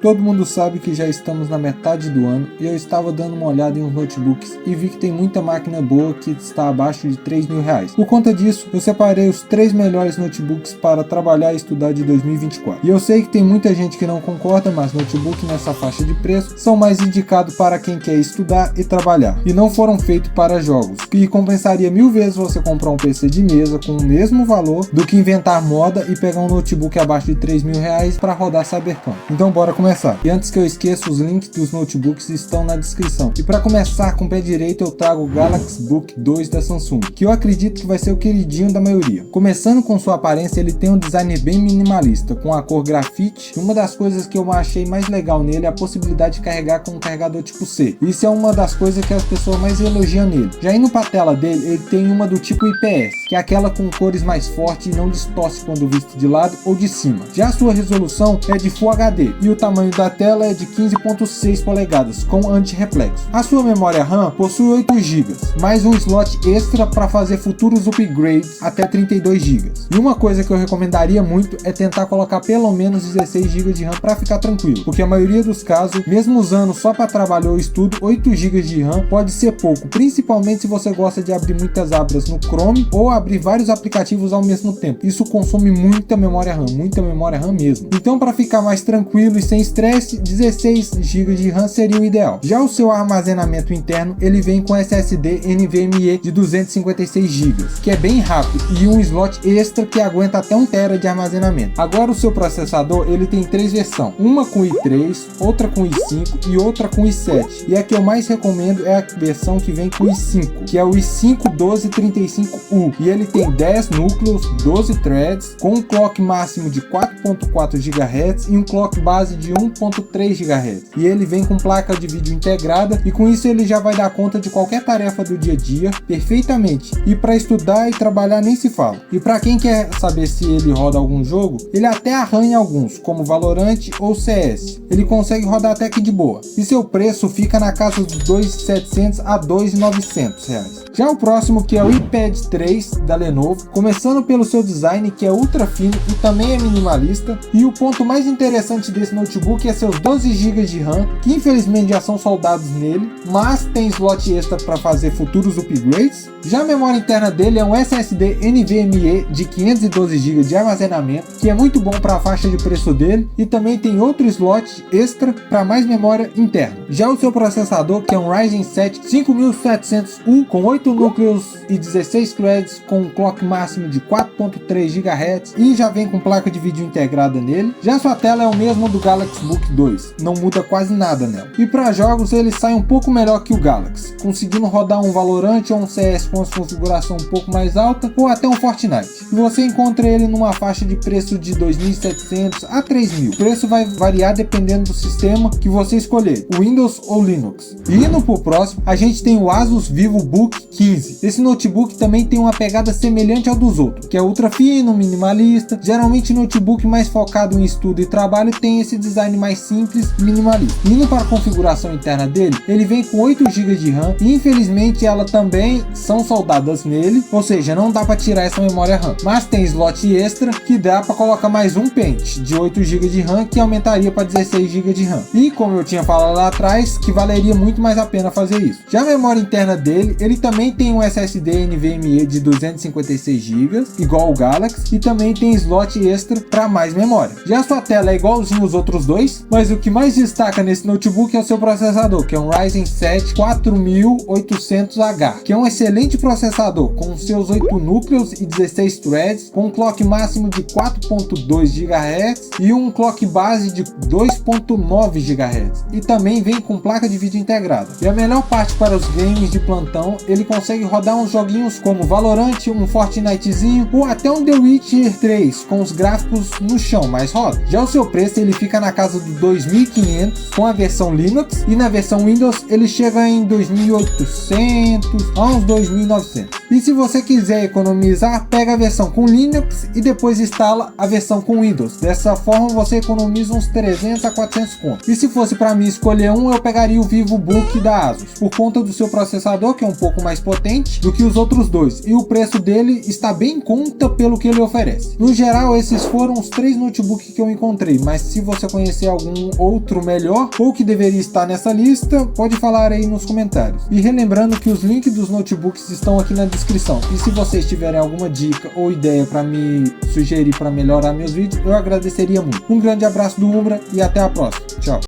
Todo mundo sabe que já estamos na metade do ano e eu estava dando uma olhada em uns notebooks e vi que tem muita máquina boa que está abaixo de R$3.000. Por conta disso, eu separei os 3 melhores notebooks para trabalhar e estudar de 2024. E eu sei que tem muita gente que não concorda, mas notebook nessa faixa de preço são mais indicados para quem quer estudar e trabalhar, e não foram feitos para jogos, e compensaria 1000 vezes você comprar um PC de mesa com o mesmo valor do que inventar moda e pegar um notebook abaixo de R$3.000 para rodar Cyberpunk. Então bora começar. E antes que eu esqueça, os links dos notebooks estão na descrição. E para começar com o pé direito, eu trago o Galaxy Book 2 da Samsung, que eu acredito que vai ser o queridinho da maioria. Começando com sua aparência, ele tem um design bem minimalista, com a cor grafite. Uma das coisas que eu achei mais legal nele é a possibilidade de carregar com um carregador tipo C. Isso é uma das coisas que as pessoas mais elogiam nele. Já indo para a tela dele, ele tem uma do tipo IPS, que é aquela com cores mais fortes e não distorce quando visto de lado ou de cima. Já a sua resolução é de Full HD e o tamanho da tela é de 15.6 polegadas com anti-reflexo. A sua memória RAM possui 8 GB, mais um slot extra para fazer futuros upgrades até 32 GB. E uma coisa que eu recomendaria muito é tentar colocar pelo menos 16 GB de RAM para ficar tranquilo, porque a maioria dos casos, mesmo usando só para trabalho ou estudo, 8 GB de RAM pode ser pouco, principalmente se você gosta de abrir muitas abas no Chrome ou abrir vários aplicativos ao mesmo tempo. Isso consome muita memória RAM mesmo. Então, para ficar mais tranquilo e sem estresse, 16 GB de RAM seria o ideal. Já o seu armazenamento interno, ele vem com SSD NVMe de 256 GB, que é bem rápido, e um slot extra que aguenta até 1 TB de armazenamento. Agora o seu processador, ele tem 3 versões, uma com i3, outra com i5 e outra com i7. E a que eu mais recomendo é a versão que vem com i5, que é o i5 1235U, e ele tem 10 núcleos, 12 threads, com um clock máximo de 4.4 GHz e um clock base de 1.3 GHz. E ele vem com placa de vídeo integrada, e com isso ele já vai dar conta de qualquer tarefa do dia a dia perfeitamente. E para estudar e trabalhar nem se fala. E para quem quer saber se ele roda algum jogo, ele até arranha alguns, como Valorant ou CS. Ele consegue rodar até que de boa. E seu preço fica na casa dos R$2.700 a R$2.900. Já o próximo, que é o iPad 3 da Lenovo, começando pelo seu design, que é ultra fino e também é minimalista. E o ponto mais interessante desse notebook é seus 12 GB de RAM, que infelizmente já são soldados nele, mas tem slot extra para fazer futuros upgrades. Já a memória interna dele é um SSD NVMe de 512 GB de armazenamento, que é muito bom para a faixa de preço dele, e também tem outro slot extra para mais memória interna. Já o seu processador, que é um Ryzen 7 5700U com 8 núcleos e 16 threads, com um clock máximo de 4.3 GHz, e já vem com placa de vídeo integrada nele. Já sua tela é o mesmo do Galaxy Book 2, não muda quase nada nela. E para jogos ele sai um pouco melhor que o Galaxy, conseguindo rodar um Valorant ou um CS com configuração um pouco mais alta, ou até um Fortnite. E você encontra ele numa faixa de preço de R$2.700 a R$3.000. O preço vai variar dependendo do sistema que você escolher, Windows ou Linux. E indo pro próximo, a gente tem o Asus VivoBook 15. Esse notebook também tem uma pegada semelhante ao dos outros, que é ultra fino, minimalista. Geralmente notebook mais focado em estudo e trabalho tem esse design mais simples e minimalista. Indo para a configuração interna dele, ele vem com 8 GB de RAM e infelizmente ela também são soldadas nele, ou seja, não dá para tirar essa memória RAM, mas tem slot extra que dá para colocar mais um pente de 8 GB de RAM, que aumentaria para 16 GB de RAM. E como eu tinha falado lá atrás, que valeria muito mais a pena fazer isso. Já a memória interna dele, ele também tem um SSD NVMe de 256 GB, igual o Galaxy, e também tem slot extra para mais memória. Já a sua tela é igualzinho os outros dois, mas o que mais destaca nesse notebook é o seu processador, que é um Ryzen 7 4800H, que é um excelente processador com seus 8 núcleos e 16 threads, com um clock máximo de 4.2 GHz e um clock base de 2.9 GHz, e também vem com placa de vídeo integrada. E a melhor parte para os games de plantão, ele consegue rodar uns joguinhos como Valorant, um Fortnitezinho ou até um The Witcher 3 com os gráficos no chão, mas roda. Já o seu preço, ele fica na casa do R$2.500 com a versão Linux, e na versão Windows ele chega em R$2.800 a uns R$2.900. E se você quiser economizar, pega a versão com Linux e depois instala a versão com Windows. Dessa forma você economiza uns 300 a 400 conto. E se fosse para mim escolher um, eu pegaria o VivoBook da Asus, por conta do seu processador, que é um pouco mais potente do que os outros dois, e o preço dele está bem em conta pelo que ele oferece. No geral, esses foram os 3 notebooks que eu encontrei, mas se você conhecer conhecer algum outro melhor ou que deveria estar nessa lista, pode falar aí nos comentários. E relembrando que os links dos notebooks estão aqui na descrição. E se vocês tiverem alguma dica ou ideia para me sugerir para melhorar meus vídeos, eu agradeceria muito. Um grande abraço do Umbra e até a próxima. Tchau!